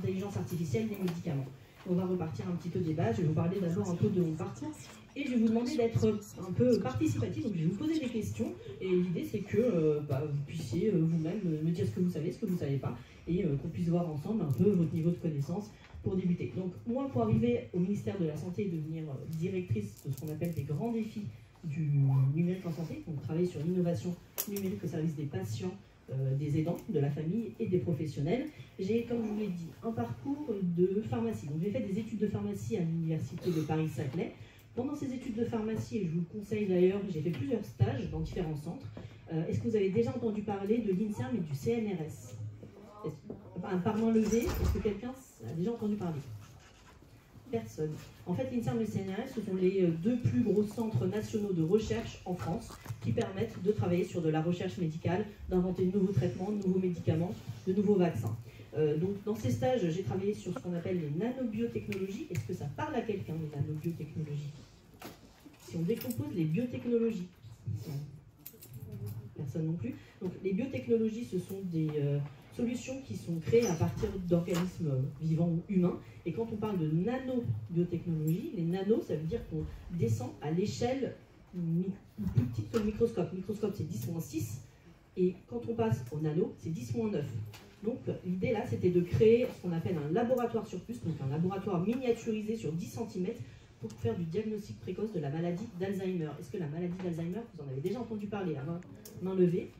intelligence artificielle des médicaments. On va repartir un petit peu des bases, je vais vous parler d'abord un peu de mon parcours et je vais vous demander d'être un peu participatif, donc je vais vous poser des questions et l'idée c'est que vous puissiez vous-même me dire ce que vous savez, ce que vous ne savez pas et qu'on puisse voir ensemble un peu votre niveau de connaissance pour débuter. Donc moi, pour arriver au ministère de la Santé et devenir directrice de ce qu'on appelle des grands défis du numérique en santé, donc travailler sur l'innovation numérique au service des patients, des aidants, de la famille et des professionnels. J'ai, comme je vous l'ai dit, un parcours de pharmacie. Donc j'ai fait des études de pharmacie à l'université de Paris-Saclay. Pendant ces études de pharmacie, et je vous le conseille d'ailleurs, j'ai fait plusieurs stages dans différents centres. Est-ce que vous avez déjà entendu parler de l'INSERM et du CNRS? Par main levée, est-ce que quelqu'un a déjà entendu parler? Personne. En fait, l'INSERM et le CNRS, ce sont les deux plus gros centres nationaux de recherche en France qui permettent de travailler sur de la recherche médicale, d'inventer de nouveaux traitements, de nouveaux médicaments, de nouveaux vaccins. Donc, dans ces stages, j'ai travaillé sur ce qu'on appelle les nanobiotechnologies. Est-ce que ça parle à quelqu'un, les nanobiotechnologies? Si on décompose les biotechnologies, personne non plus. Donc, les biotechnologies, ce sont des solutions qui sont créées à partir d'organismes vivants ou humains. Et quand on parle de nanobiotechnologie, les nanos, ça veut dire qu'on descend à l'échelle plus petite que le microscope. Le microscope, c'est 10-6, et quand on passe au nano, c'est 10-9. Donc l'idée là, c'était de créer ce qu'on appelle un laboratoire sur puce, donc un laboratoire miniaturisé sur 10 cm pour faire du diagnostic précoce de la maladie d'Alzheimer. Est-ce que la maladie d'Alzheimer, vous en avez déjà entendu parler, à main levée?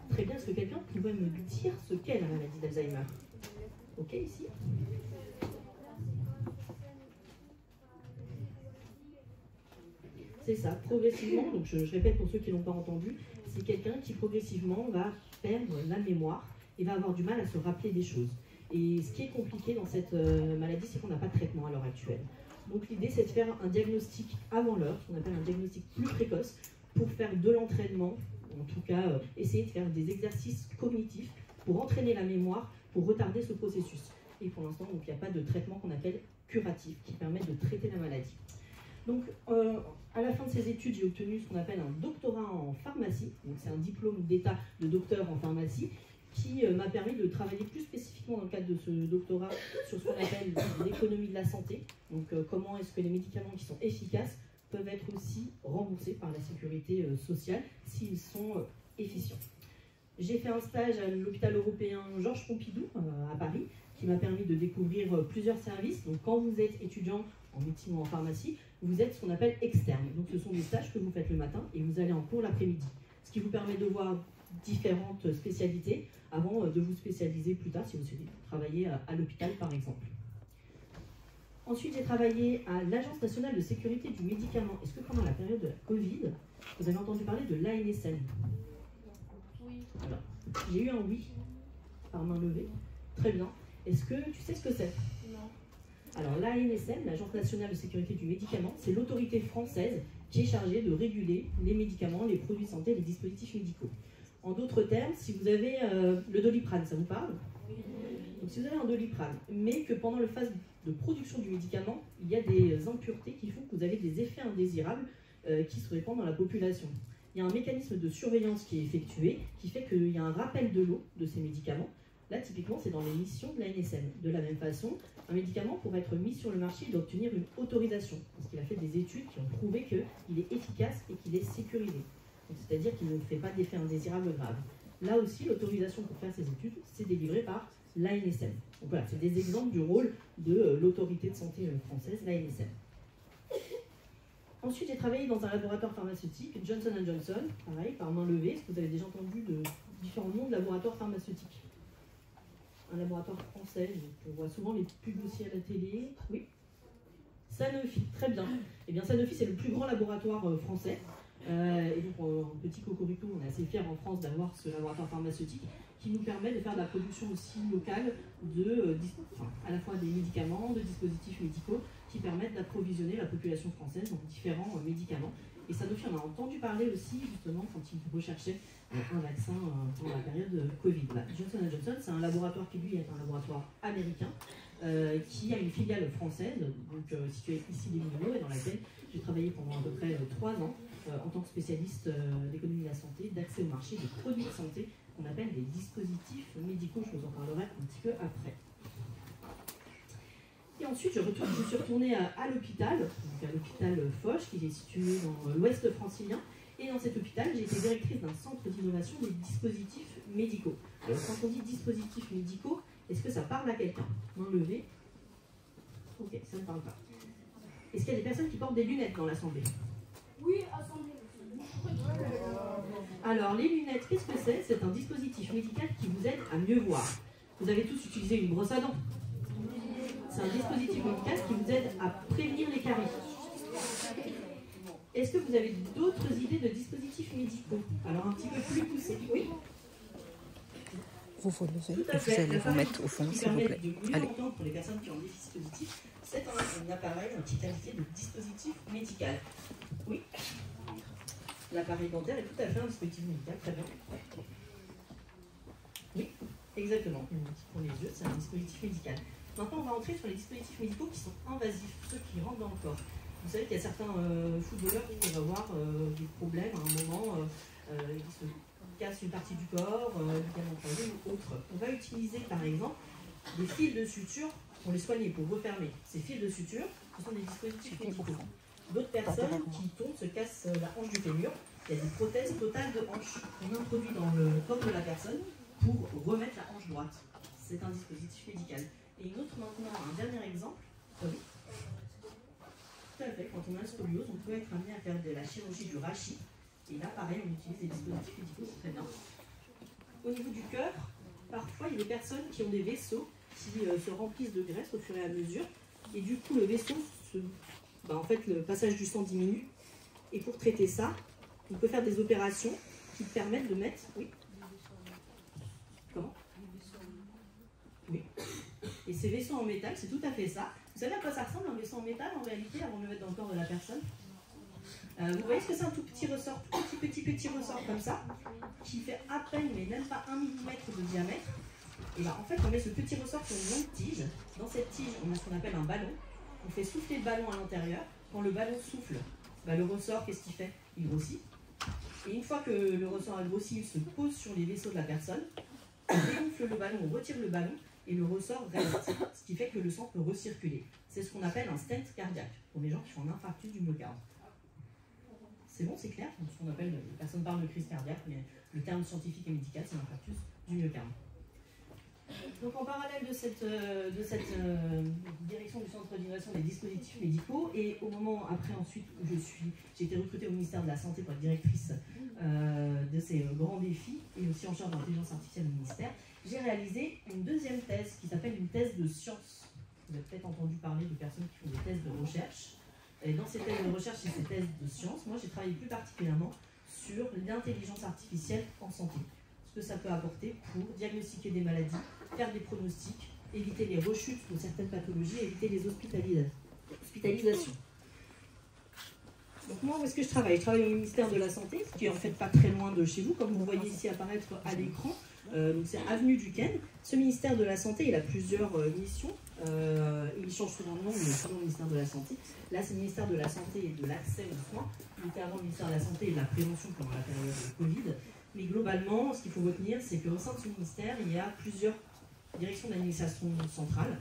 Très bien, est-ce que quelqu'un pourrait me dire ce qu'est la maladie d'Alzheimer? Ok, ici. C'est ça, progressivement, donc je répète pour ceux qui ne l'ont pas entendu, c'est quelqu'un qui progressivement va perdre la mémoire et va avoir du mal à se rappeler des choses. Et ce qui est compliqué dans cette maladie, c'est qu'on n'a pas de traitement à l'heure actuelle. Donc l'idée, c'est de faire un diagnostic avant l'heure, ce qu'on appelle un diagnostic plus précoce, pour faire de l'entraînement, en tout cas essayer de faire des exercices cognitifs pour entraîner la mémoire, pour retarder ce processus. Et pour l'instant, il n'y a pas de traitement qu'on appelle curatif, qui permet de traiter la maladie. Donc, à la fin de ces études, j'ai obtenu ce qu'on appelle un doctorat en pharmacie. Donc, c'est un diplôme d'état de docteur en pharmacie qui m'a permis de travailler plus spécifiquement dans le cadre de ce doctorat sur ce qu'on appelle l'économie de la santé. Donc, comment est-ce que les médicaments qui sont efficaces peuvent être aussi remboursés par la sécurité sociale s'ils sont efficients. J'ai fait un stage à l'hôpital européen Georges Pompidou à Paris, qui m'a permis de découvrir plusieurs services. Donc, quand vous êtes étudiant en médecine ou en pharmacie, vous êtes ce qu'on appelle externe. Donc, ce sont des stages que vous faites le matin et vous allez en cours l'après-midi. Ce qui vous permet de voir différentes spécialités avant de vous spécialiser plus tard si vous souhaitez travailler à l'hôpital, par exemple. Ensuite, j'ai travaillé à l'Agence nationale de sécurité du médicament. Est-ce que pendant la période de la Covid, vous avez entendu parler de l'ANSM? Oui. Alors, j'ai eu un oui par main levée. Très bien. Est-ce que tu sais ce que c'est? Non. Alors, l'ANSM, l'Agence nationale de sécurité du médicament, c'est l'autorité française qui est chargée de réguler les médicaments, les produits de santé, les dispositifs médicaux. En d'autres termes, si vous avez le Doliprane, ça vous parle? Oui. Donc, si vous avez un Doliprane, mais que pendant la phase de production du médicament, il y a des impuretés qui font que vous avez des effets indésirables qui se répandent dans la population. Il y a un mécanisme de surveillance qui est effectué, qui fait qu'il y a un rappel de l'eau de ces médicaments. Là, typiquement, c'est dans les missions de l'ANSM. De la même façon, un médicament, pour être mis sur le marché, il doit obtenir une autorisation, parce qu'il a fait des études qui ont prouvé qu'il est efficace et qu'il est sécurisé. C'est-à-dire qu'il ne fait pas d'effets indésirables graves. Là aussi, l'autorisation pour faire ces études, c'est délivré par l'ANSM. Donc voilà, c'est des exemples du rôle de l'autorité de santé française, l'ANSM. Ensuite, j'ai travaillé dans un laboratoire pharmaceutique, Johnson & Johnson, pareil, par main levée. Est-ce que vous avez déjà entendu de différents noms de laboratoires pharmaceutiques? Un laboratoire français, on voit souvent les pubs aussi à la télé. Oui. Sanofi, très bien. Eh bien, Sanofi, c'est le plus grand laboratoire français. Et donc, en petit cocorico, on est assez fiers en France d'avoir ce laboratoire pharmaceutique qui nous permet de faire de la production aussi locale à la fois des médicaments, de dispositifs médicaux qui permettent d'approvisionner la population française dans différents médicaments. Et Sanofi en a entendu parler aussi, justement, quand il recherchait un vaccin pendant la période Covid. Là, Johnson & Johnson, c'est un laboratoire qui, lui, est un laboratoire américain, qui a une filiale française, donc située ici des Moulineaux, et dans laquelle j'ai travaillé pendant à peu près 3 ans en tant que spécialiste d'économie de la santé, d'accès au marché des produits de santé qu'on appelle des dispositifs médicaux. Je vous en parlerai un petit peu après. ensuite, je suis retournée à l'hôpital, à l'hôpital Foch, qui est situé dans l'ouest francilien. Et dans cet hôpital, j'ai été directrice d'un centre d'innovation des dispositifs médicaux. Alors, quand on dit dispositifs médicaux, est-ce que ça parle à quelqu'un? Main levée. Ok, ça ne parle pas. Est-ce qu'il y a des personnes qui portent des lunettes dans l'assemblée? Oui, assemblée. Alors, les lunettes, qu'est-ce que c'est? C'est un dispositif médical qui vous aide à mieux voir. Vous avez tous utilisé une brosse à dents. C'est un dispositif médical qui vous aide à prévenir les caries. Est-ce que vous avez d'autres idées de dispositifs médicaux? Alors, un petit peu plus poussés. Oui. Vous vous levez et vous allez vous mettre au fond, s'il vous plaît. Allez. Pour les personnes qui ont des déficit auditif, c'est un appareil qui est qualifié de dispositif médical. Oui. L'appareil dentaire est tout à fait un dispositif médical, très bien. Oui, exactement. Pour les yeux, c'est un dispositif médical. Maintenant, on va entrer sur les dispositifs médicaux qui sont invasifs, ceux qui rentrent dans le corps. Vous savez qu'il y a certains footballeurs qui peuvent avoir des problèmes à un moment, qui se cassent une partie du corps, ligament croisé ou autre. On va utiliser par exemple des fils de suture pour les soigner, pour refermer. Ces fils de suture, ce sont des dispositifs médicaux. D'autres personnes qui tombent se cassent la hanche du fémur. Il y a des prothèses totales de hanche qu'on introduit dans le corps de la personne pour remettre la hanche droite. C'est un dispositif médical. Et une autre maintenant, un dernier exemple. Oui. Tout à fait, quand on a une scoliose, on peut être amené à faire de la chirurgie du rachis. Et là, pareil, on utilise des dispositifs médicaux, c'est très bien. Au niveau du cœur, parfois, il y a des personnes qui ont des vaisseaux qui se remplissent de graisse au fur et à mesure. Et du coup, le vaisseau, en fait, le passage du sang diminue. Et pour traiter ça, on peut faire des opérations qui permettent de mettre... Oui. Comment? Oui. Et ces vaisseaux en métal, c'est tout à fait ça. Vous savez à quoi ça ressemble un vaisseau en métal en réalité avant de le mettre dans le corps de la personne? Vous voyez ce que c'est un tout petit ressort, tout petit ressort comme ça, qui fait à peine, mais même pas 1 mm de diamètre. Et bien en fait, on met ce petit ressort sur une longue tige. Dans cette tige, on a ce qu'on appelle un ballon. On fait souffler le ballon à l'intérieur. Quand le ballon souffle, le ressort, qu'est-ce qu'il fait? Il grossit. Et une fois que le ressort a grossi, il se pose sur les vaisseaux de la personne. On dégonfle le ballon, on retire le ballon. Et le ressort reste, ce qui fait que le sang peut recirculer. C'est ce qu'on appelle un stent cardiaque, pour les gens qui font un infarctus du myocarde. C'est bon, c'est clair? Ce qu'on appelle, les personnes parlent de crise cardiaque, mais le terme scientifique et médical, c'est l'infarctus du myocarde. Donc en parallèle de cette direction du centre d'innovation des dispositifs médicaux, et au moment après ensuite où j'ai été recrutée au ministère de la Santé pour être directrice de ces grands défis, et aussi en charge de l'intelligence artificielle au ministère, j'ai réalisé une deuxième thèse qui s'appelle une thèse de science. Vous avez peut-être entendu parler de personnes qui font des thèses de recherche. Et dans ces thèses de recherche et ces thèses de science, moi j'ai travaillé plus particulièrement sur l'intelligence artificielle en santé. Ce que ça peut apporter pour diagnostiquer des maladies, faire des pronostics, éviter les rechutes de certaines pathologies, éviter les hospitalisations. Donc moi, où est-ce que je travaille? Je travaille au ministère de la Santé, qui est en fait pas très loin de chez vous, comme vous voyez ici apparaître à l'écran. Donc c'est Avenue Duquesne. Ce ministère de la Santé, il a plusieurs missions. Il change souvent de nom, mais il est toujours le ministère de la Santé. Là, c'est le ministère de la Santé et de l'accès aux soins. Il était avant le ministère de la Santé et de la prévention pendant la période de Covid. Mais globalement, ce qu'il faut retenir, c'est qu'au sein de ce ministère, il y a plusieurs directions d'administration centrale,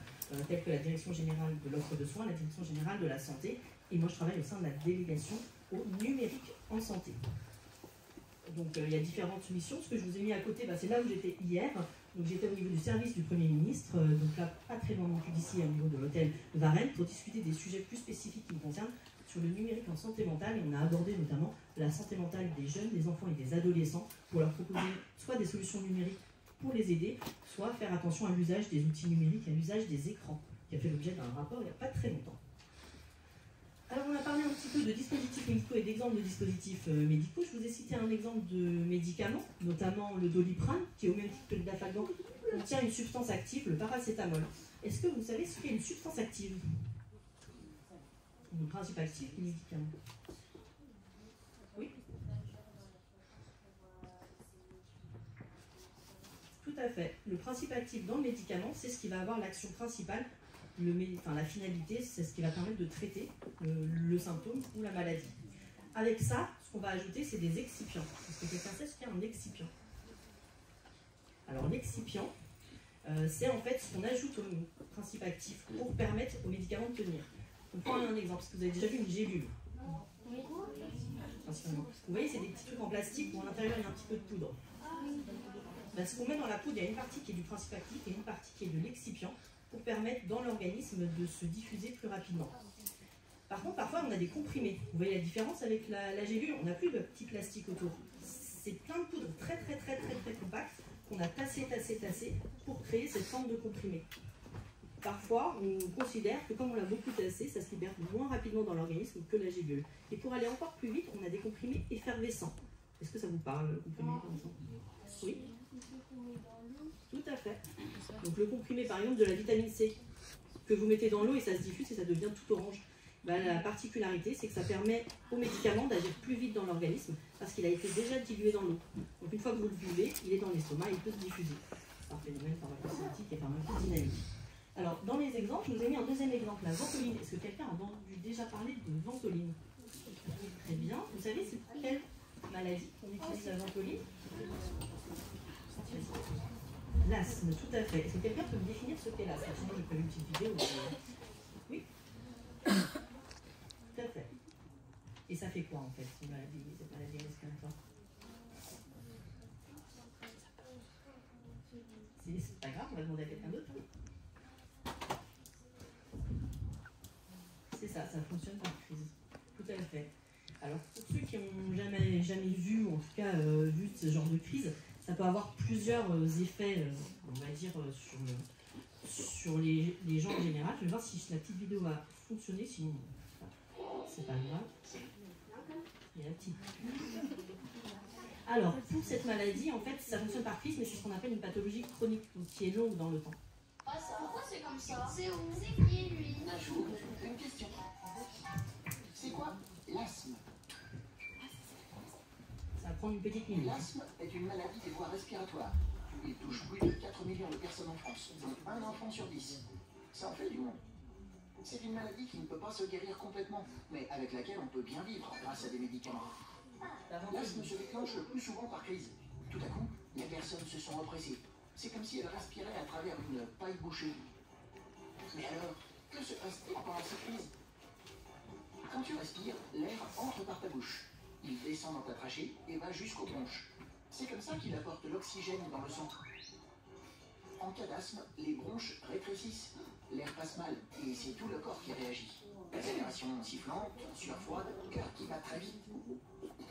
telles que la direction générale de l'offre de soins, la direction générale de la santé. Et moi, je travaille au sein de la délégation au numérique en santé. Donc il y a différentes missions. Ce que je vous ai mis à côté, c'est là où j'étais hier. Donc j'étais au niveau du service du Premier ministre, donc là pas très loin non plus d'ici, au niveau de l'hôtel de Varennes, pour discuter des sujets plus spécifiques qui me concernent sur le numérique en santé mentale. Et on a abordé notamment la santé mentale des jeunes, des enfants et des adolescents, pour leur proposer soit des solutions numériques pour les aider, soit faire attention à l'usage des outils numériques, à l'usage des écrans, qui a fait l'objet d'un rapport il n'y a pas très longtemps. Alors on a parlé un petit peu de dispositifs médicaux et d'exemples de dispositifs médicaux. Je vous ai cité un exemple de médicament, notamment le Doliprane, qui au même titre que le Dafalgan contient une substance active, le paracétamol. Est-ce que vous savez ce qu'est une substance active? Le principe actif du médicament. Oui. Tout à fait. Le principe actif dans le médicament, c'est ce qui va avoir l'action principale. La finalité, c'est ce qui va permettre de traiter le symptôme ou la maladie. Avec ça, ce qu'on va ajouter, c'est des excipients. Est-ce que quelqu'un sait ce qu'est un excipient? Alors l'excipient, c'est en fait ce qu'on ajoute au principe actif pour permettre au médicament de tenir. On prend un exemple, parce que vous avez déjà vu une gélule. Principalement. Vous voyez, c'est des petits trucs en plastique où à l'intérieur il y a un petit peu de poudre. Ben, ce qu'on met dans la poudre, il y a une partie qui est du principe actif et une partie qui est de l'excipient pour permettre dans l'organisme de se diffuser plus rapidement. Par contre, parfois on a des comprimés. Vous voyez la différence avec la gélule, on n'a plus de petits plastiques autour. C'est plein de poudre très compacte qu'on a tassé pour créer cette forme de comprimé. Parfois, on considère que comme on l'a beaucoup tassé, ça se libère moins rapidement dans l'organisme que la gélule. Et pour aller encore plus vite, on a des comprimés effervescents. Est-ce que ça vous parle, le comprimé effervescent? Oui. Tout à fait. Donc le comprimé, par exemple, de la vitamine C, que vous mettez dans l'eau et ça se diffuse et ça devient tout orange. Ben, la particularité, c'est que ça permet au médicament d'agir plus vite dans l'organisme parce qu'il a été déjà dilué dans l'eau. Donc une fois que vous le buvez, il est dans l'estomac et il peut se diffuser. C'est un phénomène pharmacocinétique et pharmacodynamique. Alors, dans les exemples, je vous ai mis un deuxième exemple, la ventoline. Est-ce que quelqu'un a entendu déjà parler de ventoline? Très bien. Vous savez, c'est pour quelle maladie qu'on utilise la ventoline? L'asthme, tout à fait. Est-ce que quelqu'un peut me définir ce qu'est l'asthme? Sinon, j'ai prévu une petite vidéo. Oui. Tout à fait. Et ça fait quoi, en fait, cette maladie respiratoire? C'est pas grave, on va demander à quelqu'un d'autre. C'est ça fonctionne par crise. Tout à fait. Alors, pour ceux qui n'ont jamais vu, ou en tout cas vu ce genre de crise, ça peut avoir plusieurs effets, on va dire, sur les gens en général. Je vais voir si la petite vidéo va fonctionner, sinon, c'est pas grave. Il y a la petite. Alors, pour cette maladie, en fait, ça fonctionne par crise, mais c'est ce qu'on appelle une pathologie chronique, donc qui est longue dans le temps. Pourquoi c'est comme ça? C'est où? C'est qui lui? Un jour, une question. C'est quoi l'asthme? Ça va prendre une petite minute. L'asthme est une maladie des voies respiratoires. Il touche plus de 4 millions de personnes en France, donc un enfant sur 10. Ça en fait du monde. C'est une maladie qui ne peut pas se guérir complètement, mais avec laquelle on peut bien vivre grâce à des médicaments. L'asthme se déclenche le plus souvent par crise. Tout à coup, les personnes se sont oppressées. C'est comme si elles respiraient à travers une paille bouchée. Mais alors, que se passe-t-il pendant cette crise? Quand tu respires, l'air entre par ta bouche. Il descend dans ta trachée et va jusqu'aux bronches. C'est comme ça qu'il apporte l'oxygène dans le sang. En cas d'asthme, les bronches rétrécissent, l'air passe mal et c'est tout le corps qui réagit. Respiration sifflante, sueur froide, cœur qui bat très vite.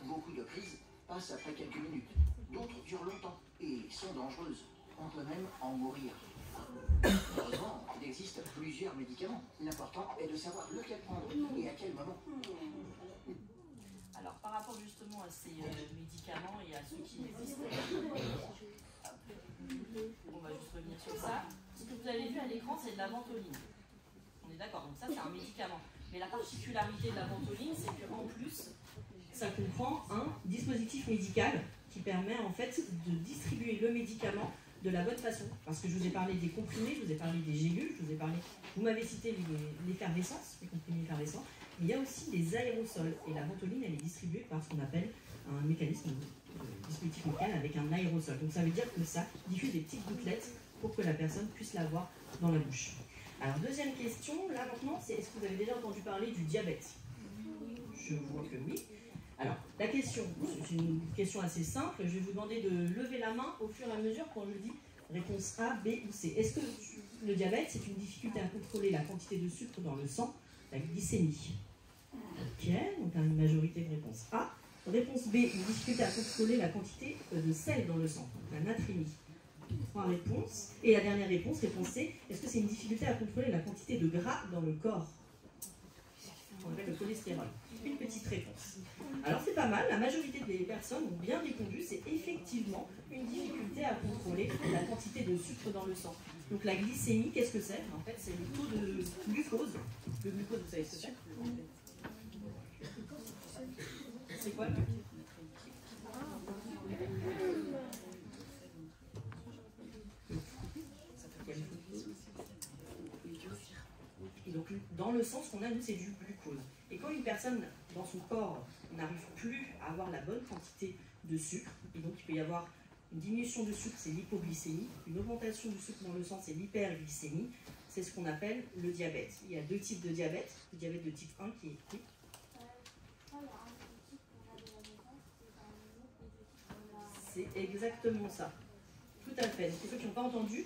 Beaucoup de crises passent après quelques minutes. D'autres durent longtemps et sont dangereuses. On peut même en mourir. Heureusement, il existe plusieurs médicaments. L'important est de savoir lequel prendre et à quel moment. Alors, par rapport justement à ces médicaments et à ceux qui existent, on va juste revenir sur ça. Ce que vous avez vu à l'écran, c'est de la ventoline. On est d'accord, donc ça c'est un médicament. Mais la particularité de la ventoline, c'est qu'en plus, ça comprend un dispositif médical qui permet en fait de distribuer le médicament de la bonne façon. Parce que je vous ai parlé des comprimés, je vous ai parlé des gélules, je vous ai parlé, vous m'avez cité l'effervescence, les comprimés effervescents. Il y a aussi des aérosols et la ventoline elle est distribuée par ce qu'on appelle un mécanisme de dispositif médical avec un aérosol. Donc ça veut dire que ça diffuse des petites gouttelettes pour que la personne puisse l'avoir dans la bouche. Alors deuxième question, là maintenant, c'est est-ce que vous avez déjà entendu parler du diabète? Je vois que oui. Alors la question, c'est une question assez simple, je vais vous demander de lever la main au fur et à mesure quand je dis réponse A, B ou C. Est-ce que le diabète c'est une difficulté à contrôler la quantité de sucre dans le sang, la glycémie? Ok, donc une majorité de réponse A. Réponse B, une difficulté à contrôler la quantité de sel dans le sang, la natrémie. 3 réponses. Et la dernière réponse, réponse C, est-ce que c'est une difficulté à contrôler la quantité de gras dans le corps? On appelle le cholestérol. Une petite réponse. Alors c'est pas mal, la majorité des personnes ont bien répondu, c'est effectivement une difficulté à contrôler la quantité de sucre dans le sang. Donc la glycémie, qu'est-ce que c'est? En fait, c'est le taux de glucose. Le glucose, vous savez ce que c'est? C'est quoi le glucose? Et donc dans le sang, ce qu'on a, nous, c'est du glucose. Et quand une personne, dans son corps, n'arrive plus à avoir la bonne quantité de sucre, et donc il peut y avoir Une diminution de sucre, c'est l'hypoglycémie. Une augmentation du sucre dans le sang, c'est l'hyperglycémie. C'est ce qu'on appelle le diabète. Il y a deux types de diabète. Le diabète de type 1 qui est... Oui. C'est exactement ça. Tout à fait. Pour ceux qui n'ont pas entendu,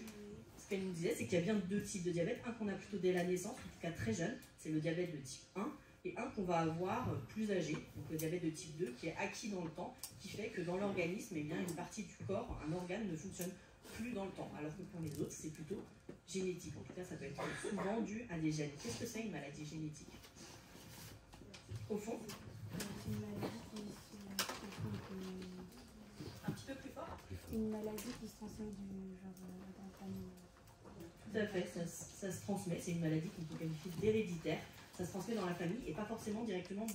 ce qu'elle nous disait, c'est qu'il y a bien deux types de diabète. Un qu'on a plutôt dès la naissance, en tout cas très jeune, c'est le diabète de type 1. Et un qu'on va avoir plus âgé, donc le diabète de type 2, qui est acquis dans le temps, qui fait que dans l'organisme, eh bien, une partie du corps, un organe ne fonctionne plus dans le temps. Alors que pour les autres, c'est plutôt génétique. En tout cas, ça peut être souvent dû à des gènes. Qu'est-ce que c'est une maladie génétique? Au fond, une maladie qui un petit peu plus fort. Une maladie qui se transmet du genre dans la famille. Tout à fait, ça se transmet. C'est une maladie qu'on peut qualifier d'héréditaire. Ça se transmet dans la famille et pas forcément directement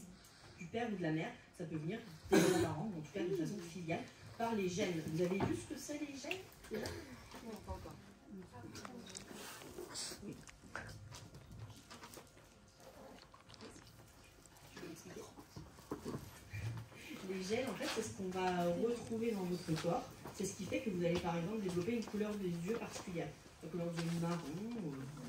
du père ou de la mère. Ça peut venir des grands-parents, en tout cas de façon filiale, par les gènes. Vous avez vu ce que c'est les gènes déjà? Non, pas encore. Oui. Je vais l'expliquer. Les gènes, en fait, c'est ce qu'on va retrouver dans votre corps. C'est ce qui fait que vous allez par exemple développer une couleur des yeux particulière. La couleur des yeux marron,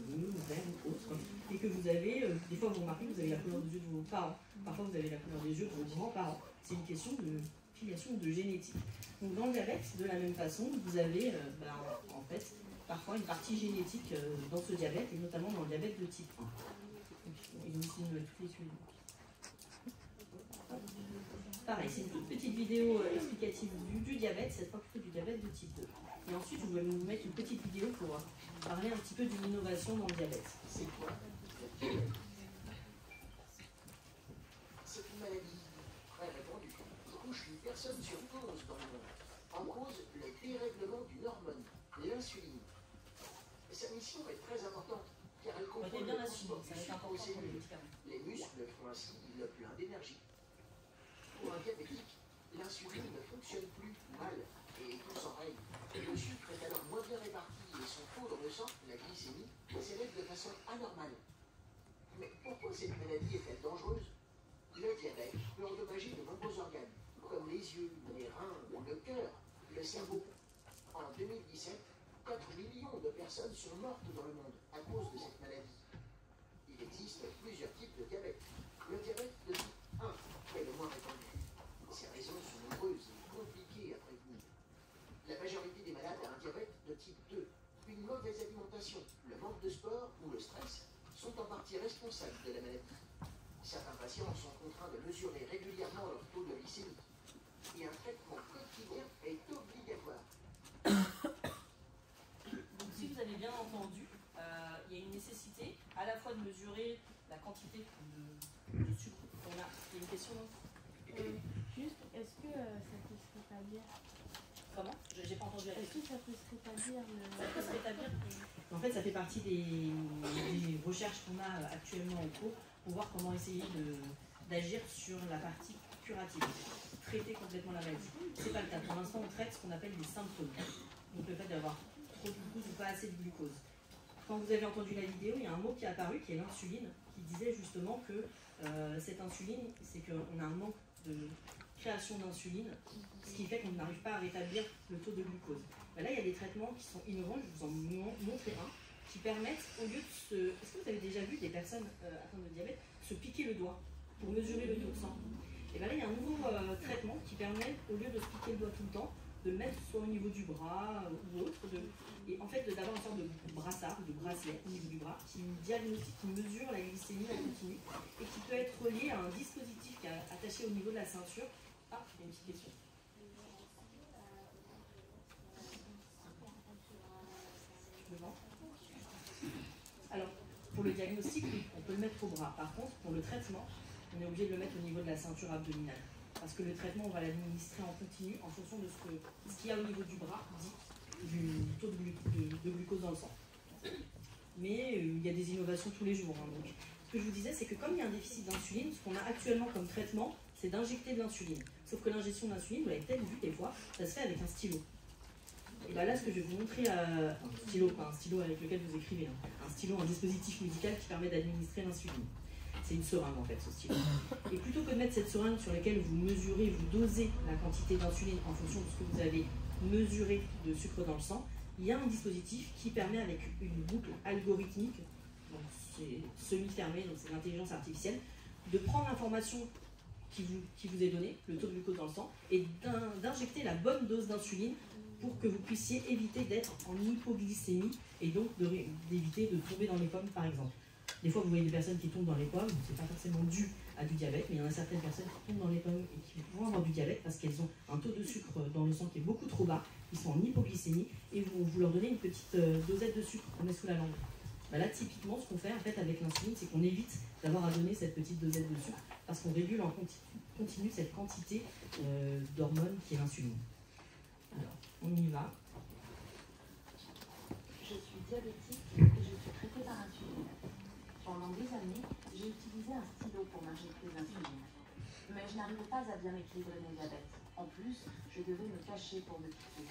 bleu, vert ou autre. Et que vous avez, des fois vous remarquez que vous avez la couleur des yeux de vos parents. Parfois vous avez la couleur des yeux de vos grands-parents. C'est une question de filiation de génétique. Donc dans le diabète, de la même façon, vous avez en fait parfois une partie génétique dans ce diabète, et notamment dans le diabète de type 1. Donc, ils ont ici toutes les suivies. Pareil, c'est une toute petite vidéo explicative du diabète, cette fois plutôt du diabète de type 2. Et ensuite, je vais vous mettre une petite vidéo pour parler un petit peu d'une innovation dans le diabète. C'est quoi? C'est une maladie très répandue qui touche une personne sur 11 dans le monde. En cause, le dérèglement d'une hormone, l'insuline. Sa mission est très importante car elle contrôle le transport du sucre aux cellules. Les muscles font ainsi le plein d'énergie. Pour un diabétique, l'insuline ne fonctionne plus mal et tout s'enraye. Le sucre est alors moins bien réparti et son taux dans le sang, la glycémie, s'élève de façon anormale. Mais pourquoi cette maladie est-elle dangereuse? Le diabète peut endommager de nombreux organes, comme les yeux, les reins, le cœur, le cerveau. En 2017, 4 millions de personnes sont mortes dans le monde à cause de cette maladie. Il existe plusieurs types de diabète. Le diabète de type 1 est le moins répandu. Ces raisons sont nombreuses et compliquées à prévenir. La majorité des malades a un diabète de type 2. Une mauvaise alimentation, le manque de sport ou le stress sont en partie responsables de la maladie. Certains patients sont contraints de mesurer régulièrement leur taux de glycémie. Et un traitement quotidien est obligatoire. Donc, si vous avez bien entendu, il y a une nécessité à la fois de mesurer la quantité de sucre qu'on a. Il y a une question, non? Juste, est-ce que ça peut se rétablir? Comment? J'ai pas entendu la Est-ce question. que ça peut se rétablir Ça peut se rétablir. En fait, ça fait partie des recherches qu'on a actuellement en cours pour voir comment essayer d'agir sur la partie curative, traiter complètement la maladie. C'est pas le cas. Pour l'instant, on traite ce qu'on appelle des symptômes. Donc le fait d'avoir trop de glucose ou pas assez de glucose. Quand vous avez entendu la vidéo, il y a un mot qui est apparu, qui est l'insuline, qui disait justement que cette insuline, c'est qu'on a un manque de création d'insuline, ce qui fait qu'on n'arrive pas à rétablir le taux de glucose. Ben là, il y a des traitements qui sont innovants, je vais vous en montrer un, qui permettent, au lieu de se... Est-ce que vous avez déjà vu des personnes atteintes de diabète se piquer le doigt pour mesurer le taux de sang? Et bien là, il y a un nouveau traitement qui permet, au lieu de se piquer le doigt tout le temps, de le mettre soit au niveau du bras ou autre, et en fait d'avoir une sorte de brassard, de bracelet au niveau du bras, qui diagnostique, qui mesure la glycémie en continu, et qui peut être relié à un dispositif qui est attaché au niveau de la ceinture. Ah, il y a une petite question. Alors, pour le diagnostic, oui, on peut le mettre au bras. Par contre, pour le traitement, on est obligé de le mettre au niveau de la ceinture abdominale. Parce que le traitement, on va l'administrer en continu en fonction de ce qu'il y a au niveau du bras, dit du taux de glucose dans le sang. Mais il y a des innovations tous les jours. Hein, donc. Ce que je vous disais, c'est que comme il y a un déficit d'insuline, ce qu'on a actuellement comme traitement, c'est d'injecter de l'insuline. Sauf que l'injection d'insuline, vous l'avez peut-être vu des fois, ça se fait avec un stylo. Et bien là, ce que je vais vous montrer, un stylo, pas un stylo avec lequel vous écrivez, hein, un stylo, un dispositif médical qui permet d'administrer l'insuline. C'est une seringue en fait, ce stylo. Et plutôt que de mettre cette seringue sur laquelle vous mesurez, vous dosez la quantité d'insuline en fonction de ce que vous avez mesurée de sucre dans le sang, il y a un dispositif qui permet, avec une boucle algorithmique, donc c'est semi-fermé, donc c'est l'intelligence artificielle, de prendre l'information qui vous est donnée, le taux de glucose dans le sang, et d'injecter la bonne dose d'insuline pour que vous puissiez éviter d'être en hypoglycémie et donc d'éviter de tomber dans les pommes, par exemple. Des fois, vous voyez des personnes qui tombent dans les pommes, c'est pas forcément dû à du diabète, mais il y en a certaines personnes qui tombent dans les pommes et qui vont avoir du diabète parce qu'elles ont un taux de sucre dans le sang qui est beaucoup trop bas, ils sont en hypoglycémie, et vous leur donnez une petite dosette de sucre qu'on met sous la langue. Bah là, typiquement, ce qu'on fait en fait avec l'insuline, c'est qu'on évite d'avoir à donner cette petite dosette de sucre parce qu'on régule en continu cette quantité d'hormones qui est l'insuline. Alors, on y va. Je suis diabétique et je suis traitée par insuline. Pendant des années, j'ai utilisé un stylo pour m'injecter l'insuline. Mais je n'arrivais pas à bien équilibrer mon diabète. En plus, je devais me cacher pour me piquer.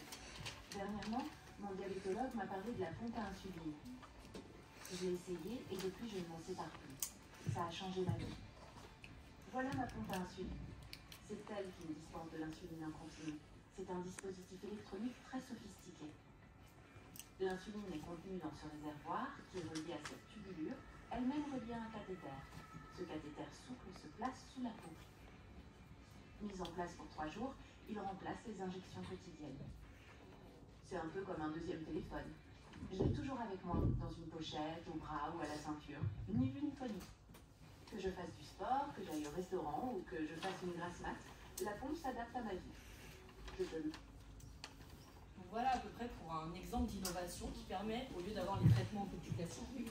Dernièrement, mon diabétologue m'a parlé de la pompe à insuline. Je l'ai essayé et depuis je ne m'en sépare plus. Ça a changé ma vie. Voilà ma pompe à insuline. C'est elle qui me dispense de l'insuline en continu. C'est un dispositif électronique très sophistiqué. L'insuline est contenue dans ce réservoir qui est relié à cette tubulure, elle-même reliée à un cathéter. Ce cathéter souple se place sous la peau. Mis en place pour 3 jours, il remplace les injections quotidiennes. C'est un peu comme un deuxième téléphone. Je l'ai toujours avec moi, dans une pochette, au bras ou à la ceinture. Ni vu ni connu. Que je fasse du sport, que j'aille au restaurant ou que je fasse une grasse mat, la pompe s'adapte à ma vie. Je donne. Donc voilà à peu près pour un exemple d'innovation qui permet, au lieu d'avoir les traitements un peu plus classiques,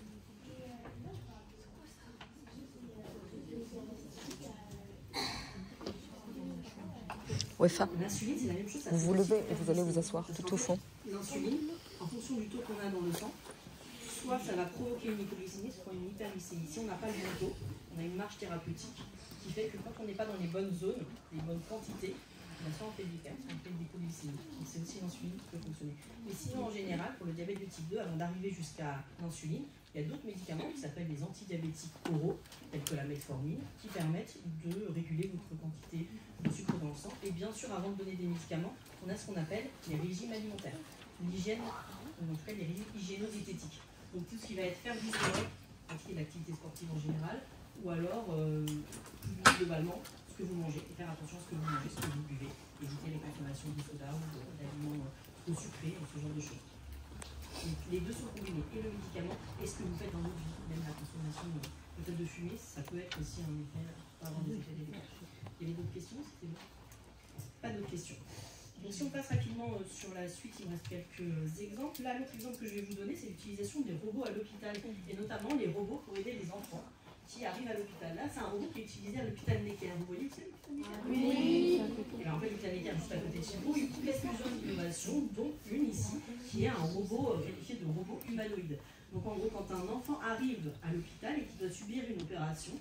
Wefa, l'insuline, c'est la même chose. vous vous levez et vous allez vous asseoir tout au fond. L'insuline, en fonction du taux qu'on a dans le sang, soit ça va provoquer une hypoglycémie, soit une hyperglycémie. Si on n'a pas le bon taux, on a une marge thérapeutique qui fait que quand on n'est pas dans les bonnes zones, les bonnes quantités, soit on fait de l'hyper, soit on fait de l'hypoglycémie. Donc c'est aussi l'insuline qui peut fonctionner. Mais sinon, en général, pour le diabète de type 2, avant d'arriver jusqu'à l'insuline, il y a d'autres médicaments qui s'appellent les antidiabétiques oraux, tels que la metformine, qui permettent de réguler votre quantité de sucre dans le sang. Et bien sûr, avant de donner des médicaments, on a ce qu'on appelle les régimes alimentaires. L'hygiène, en tout cas les régimes hygiéno-diététiques. Donc tout ce qui va être faire du sport, pratiquer l'activité sportive en général, ou alors, plus globalement, ce que vous mangez, et faire attention à ce que vous mangez, ce que vous buvez, éviter les consommations de soda ou d'aliments trop sucrés, ce genre de choses. Donc, les deux sont combinés, et le médicament, et ce que vous faites dans votre vie, même la consommation, le fait de fumer, ça peut être aussi un effet, avoir des effets délétères. Il y avait d'autres questions? C'était bon? Pas d'autres questions. Donc si on passe rapidement sur la suite, il me reste quelques exemples. Là, l'autre exemple que je vais vous donner, c'est l'utilisation des robots à l'hôpital, et notamment les robots pour aider les enfants qui arrivent à l'hôpital. Là, c'est un robot qui est utilisé à l'hôpital Necker. Vous voyez où c'est l'hôpital Necker? Oui. Et alors, en fait, l'hôpital Necker, juste à côté de chez vous, il y a plusieurs innovations, dont une ici, qui est un robot qualifié de robot humanoïde. Donc en gros, quand un enfant arrive à l'hôpital et qu'il doit subir une opération,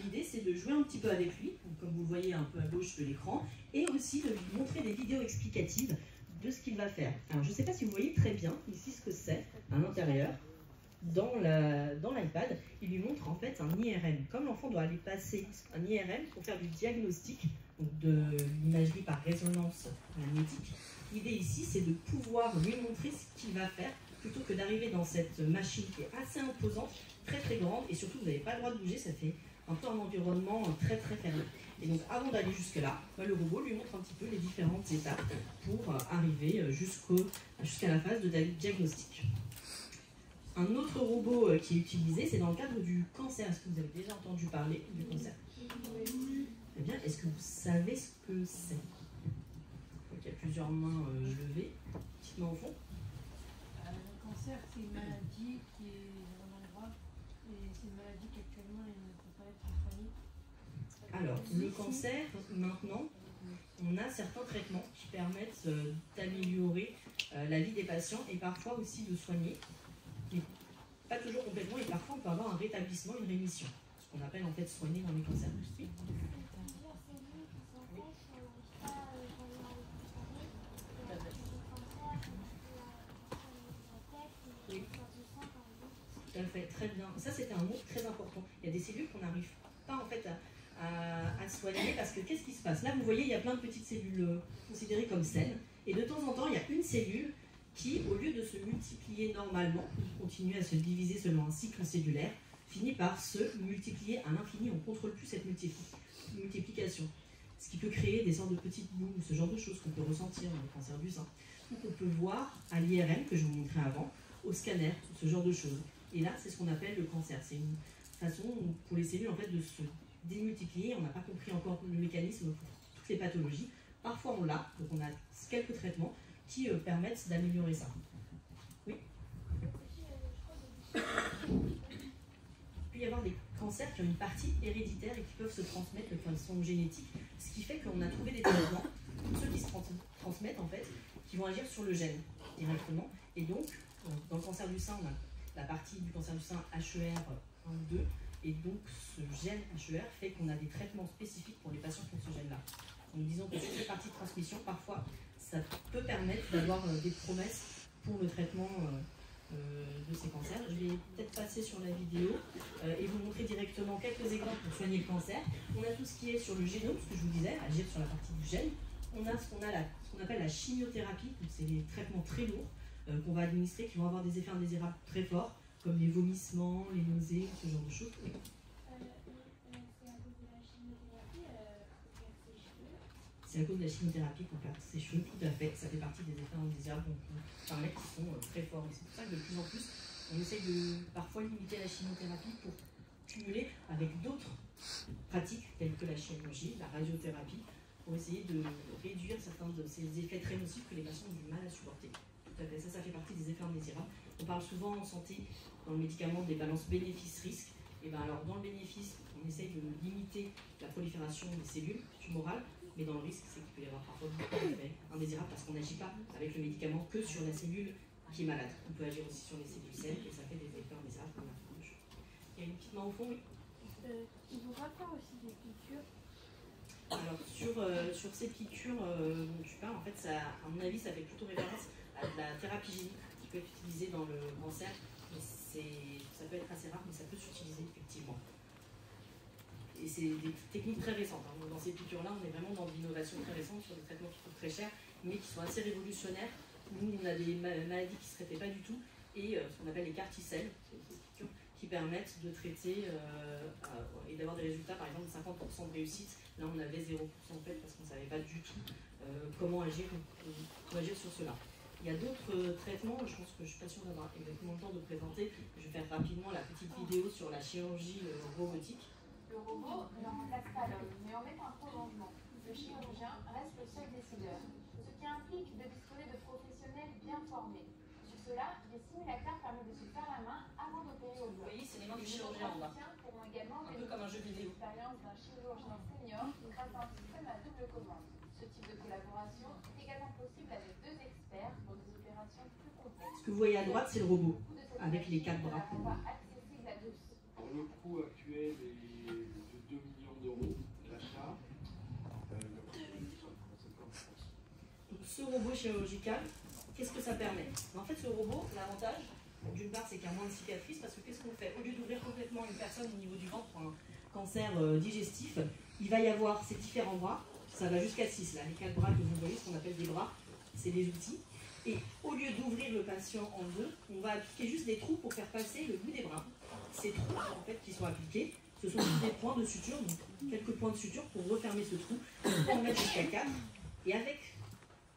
l'idée c'est de jouer un petit peu avec lui, comme vous le voyez un peu à gauche de l'écran, et aussi de lui montrer des vidéos explicatives de ce qu'il va faire. Alors je ne sais pas si vous voyez très bien ici ce que c'est à l'intérieur. Dans l'iPad, il lui montre en fait un IRM. Comme l'enfant doit aller passer un IRM pour faire du diagnostic, donc de l'imagerie par résonance magnétique, l'idée ici c'est de pouvoir lui montrer ce qu'il va faire plutôt que d'arriver dans cette machine qui est assez imposante, très très grande, et surtout vous n'avez pas le droit de bouger, ça fait un peu un environnement très très fermé. Et donc avant d'aller jusque-là, le robot lui montre un petit peu les différentes étapes pour arriver jusqu'à la phase de diagnostic. Un autre robot qui est utilisé, c'est dans le cadre du cancer. Est-ce que vous avez déjà entendu parler du cancer? Eh bien, est-ce que vous savez ce que c'est? Il y a plusieurs mains levées. Petite main au fond. Le cancer, c'est une maladie qui est vraiment grave et c'est une maladie qu'actuellement elle ne peut pas être soignée. Alors, le cancer, maintenant, on a certains traitements qui permettent d'améliorer la vie des patients et parfois aussi de soigner, mais pas toujours complètement, et parfois on peut avoir un rétablissement, une rémission, ce qu'on appelle en fait soigner dans les cancers. Oui. Tout à fait, très bien. Ça, c'était un mot très important. Il y a des cellules qu'on n'arrive pas en fait à soigner parce que qu'est-ce qui se passe? Là, vous voyez, il y a plein de petites cellules considérées comme saines. Et de temps en temps, il y a une cellule qui, au lieu de se multiplier normalement, continue à se diviser selon un cycle cellulaire, finit par se multiplier à l'infini. On ne contrôle plus cette multiplication. Ce qui peut créer des sortes de petites boules, ce genre de choses qu'on peut ressentir dans le cancer du sein, ou qu'on peut voir à l'IRM, que je vous montrais avant, au scanner, ce genre de choses. Et là, c'est ce qu'on appelle le cancer. C'est une façon pour les cellules en fait, de se démultiplier. On n'a pas compris encore le mécanisme pour toutes les pathologies. Parfois, on l'a, donc on a quelques traitements qui permettent d'améliorer ça. Oui. Il peut y avoir des cancers qui ont une partie héréditaire et qui peuvent se transmettre de façon génétique, ce qui fait qu'on a trouvé des traitements, ceux qui se transmettent en fait, qui vont agir sur le gène directement. Et donc, dans le cancer du sein, on a la partie du cancer du sein HER1, 2, et donc ce gène HER fait qu'on a des traitements spécifiques pour les patients qui ont ce gène-là. Donc disons que sur ces parties de transmission, parfois, ça peut permettre d'avoir des promesses pour le traitement de ces cancers. Je vais peut-être passer sur la vidéo et vous montrer directement quelques exemples pour soigner le cancer. On a tout ce qui est sur le génome, ce que je vous disais, agir sur la partie du gène. On a ce qu'on appelle la chimiothérapie, donc c'est des traitements très lourds qu'on va administrer, qui vont avoir des effets indésirables très forts, comme les vomissements, les nausées, ce genre de choses. C'est à cause de la chimiothérapie qu'on perd ses cheveux, tout à fait. Ça fait partie des effets indésirables dont on parlait qui sont très forts. Et c'est pour ça que de plus en plus, on essaye de parfois limiter la chimiothérapie pour cumuler avec d'autres pratiques telles que la chirurgie, la radiothérapie, pour essayer de réduire certains de ces effets très nocifs que les patients ont du mal à supporter. Tout à fait. Ça fait partie des effets indésirables. On parle souvent en santé, dans le médicament, des balances bénéfices-risques. Et bien alors, dans le bénéfice, on essaye de limiter la prolifération des cellules tumorales. Mais dans le risque, c'est qu'il peut y avoir parfois beaucoup d'effets indésirables parce qu'on n'agit pas avec le médicament que sur la cellule qui est malade. On peut agir aussi sur les cellules saines et ça fait des effets indésirables comme la frange. Il y a une petite main au fond, oui. Il vous faire aussi des piqûres. Alors, sur ces piqûres dont tu parles, en fait, ça, à mon avis, ça fait plutôt référence à de la thérapie génique qui peut être utilisée dans le cancer. Mais ça peut être assez rare, mais ça peut s'utiliser effectivement. Et c'est des techniques très récentes. Hein. Dans ces piqûres-là, on est vraiment dans de l'innovation très récente sur des traitements qui coûtent très cher, mais qui sont assez révolutionnaires. Nous, on a des maladies qui ne se traitaient pas du tout, et ce qu'on appelle les carticelles, c'est ces piqûres qui permettent de traiter et d'avoir des résultats, par exemple, 50% de réussite. Là, on avait 0% en fait, parce qu'on ne savait pas du tout comment agir sur cela. Il y a d'autres traitements, je pense que je ne suis pas sûre d'avoir exactement le temps de présenter. Je vais faire rapidement la petite vidéo sur la chirurgie robotique. Le robot ne remplace pas l'homme, mais en met un prolongement. Le chirurgien reste le seul décideur, ce qui implique de disposer de professionnels bien formés. Sur cela, des simulateurs permettent de se faire la main avant d'opérer au bloc. Vous voyez, c'est les mains du chirurgien en bas. Pourront également Un peu comme un jeu vidéo. L'expérience d'un chirurgien senior grâce à un système à double commande. Ce type de collaboration est également possible avec deux experts pour des opérations plus complexes. Ce que vous voyez à droite, c'est le robot, avec les 4 bras. Accessible à tous. Alors, le coût actuel est de 2 millions d'euros d'achat. Donc ce robot chirurgical, qu'est-ce que ça permet? En fait, ce robot, l'avantage, d'une part, c'est qu'il y a moins de cicatrices, parce que qu'est-ce qu'on fait? Au lieu d'ouvrir complètement une personne au niveau du ventre pour un cancer digestif, il va y avoir ces différents bras, ça va jusqu'à 6 là, les 4 bras que vous voyez, ce qu'on appelle des bras, c'est des outils. Et au lieu d'ouvrir le patient en deux, on va appliquer juste des trous pour faire passer le bout des bras. Ces trous, en fait, qui sont appliqués, ce sont juste des points de suture, donc quelques points de suture pour refermer ce trou. On peut en mettre jusqu'à 4. Et avec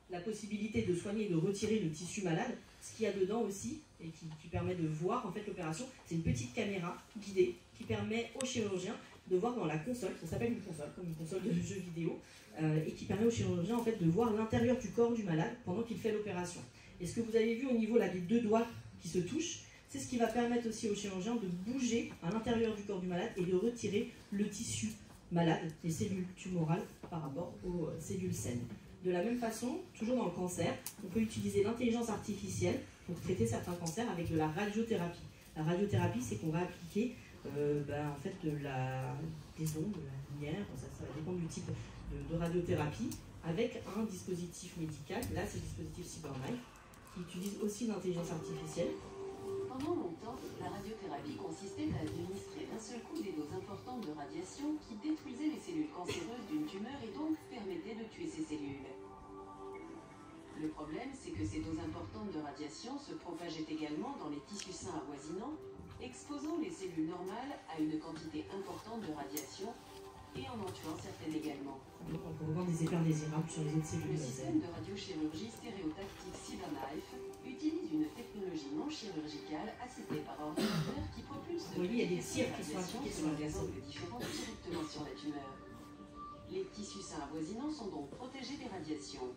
la possibilité de soigner et de retirer le tissu malade, ce qu'il y a dedans aussi, et qui permet de voir en fait l'opération, c'est une petite caméra guidée qui permet au chirurgien de voir dans la console, ça s'appelle une console, comme une console de jeu vidéo, et qui permet au chirurgien en fait de voir l'intérieur du corps du malade pendant qu'il fait l'opération. Et ce que vous avez vu au niveau là, des 2 doigts qui se touchent, c'est ce qui va permettre aussi au chirurgien de bouger à l'intérieur du corps du malade et de retirer le tissu malade, les cellules tumorales par rapport aux cellules saines. De la même façon, toujours dans le cancer, on peut utiliser l'intelligence artificielle pour traiter certains cancers avec de la radiothérapie. La radiothérapie, c'est qu'on va appliquer en fait des ondes, de la lumière, ça va dépendre du type de radiothérapie, avec un dispositif médical, là c'est le dispositif CyberKnife, qui utilise aussi l'intelligence artificielle. Pendant longtemps, la radiothérapie consistait à administrer d'un seul coup des doses importantes de radiation qui détruisaient les cellules cancéreuses d'une tumeur et donc permettaient de tuer ces cellules. Le problème, c'est que ces doses importantes de radiation se propageaient également dans les tissus sains avoisinants, exposant les cellules normales à une quantité importante de radiation et en tuant certaines également. Donc on peut voir des effets indésirables sur les autres cellules. Le système de radiochirurgie stéréotactique CyberKnife utilise une technologie non chirurgicale assistée par ordinateur qui propulse il y a des tirs qui sont radiation appliqués sur selon la des personne. angles différents directement sur la tumeur. Les tissus sains avoisinants sont donc protégés des radiations.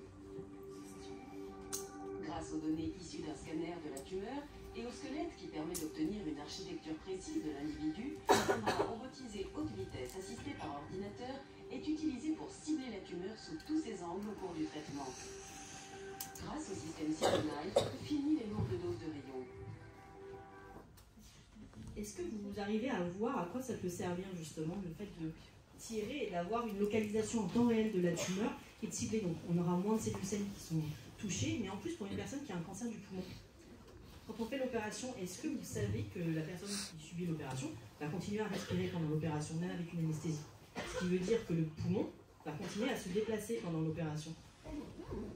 Grâce aux données issues d'un scanner de la tumeur et au squelette qui permet d'obtenir une architecture précise de l'individu, un bras robotisé haute vitesse assisté par ordinateur est utilisé pour cibler la tumeur sous tous ses angles au cours du traitement. Grâce au système CyberKnife, fini les lourdes doses de rayons. Est-ce que vous arrivez à voir à quoi ça peut servir justement le fait de tirer et d'avoir une localisation en temps réel de la tumeur et de cibler? Donc on aura moins de cellules saines qui sont touchées, mais en plus pour une personne qui a un cancer du poumon. Quand on fait l'opération, est-ce que vous savez que la personne qui subit l'opération va continuer à respirer pendant l'opération, même avec une anesthésie? Ce qui veut dire que le poumon va continuer à se déplacer pendant l'opération.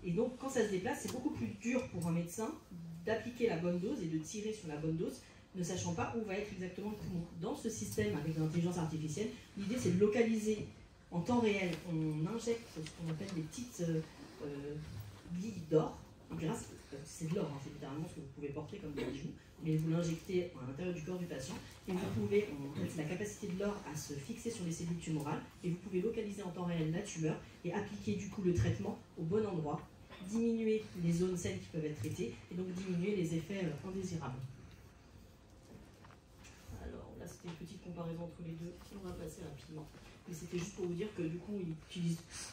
Et donc quand ça se déplace, c'est beaucoup plus dur pour un médecin d'appliquer la bonne dose et de tirer sur la bonne dose, ne sachant pas où va être exactement le poumon. Dans ce système avec l'intelligence artificielle, l'idée c'est de localiser en temps réel. On injecte ce qu'on appelle des petites billes d'or, c'est de l'or, hein, c'est littéralement ce que vous pouvez porter comme des bijoux, mais vous l'injectez à l'intérieur du corps du patient et vous pouvez, la capacité de l'or à se fixer sur les cellules tumorales et vous pouvez localiser en temps réel la tumeur et appliquer du coup le traitement au bon endroit, diminuer les zones saines qui peuvent être traitées et donc diminuer les effets indésirables. Alors là c'était une petite comparaison entre les deux, on va passer rapidement. Mais c'était juste pour vous dire que du coup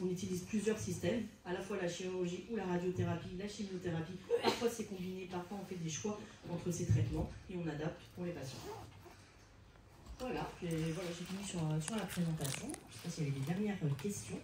on utilise plusieurs systèmes, à la fois la chirurgie ou la radiothérapie, la chimiothérapie, parfois c'est combiné, parfois on fait des choix entre ces traitements et on adapte pour les patients. Voilà, j'ai fini sur la présentation, je ne sais pas s'il y avait des dernières questions.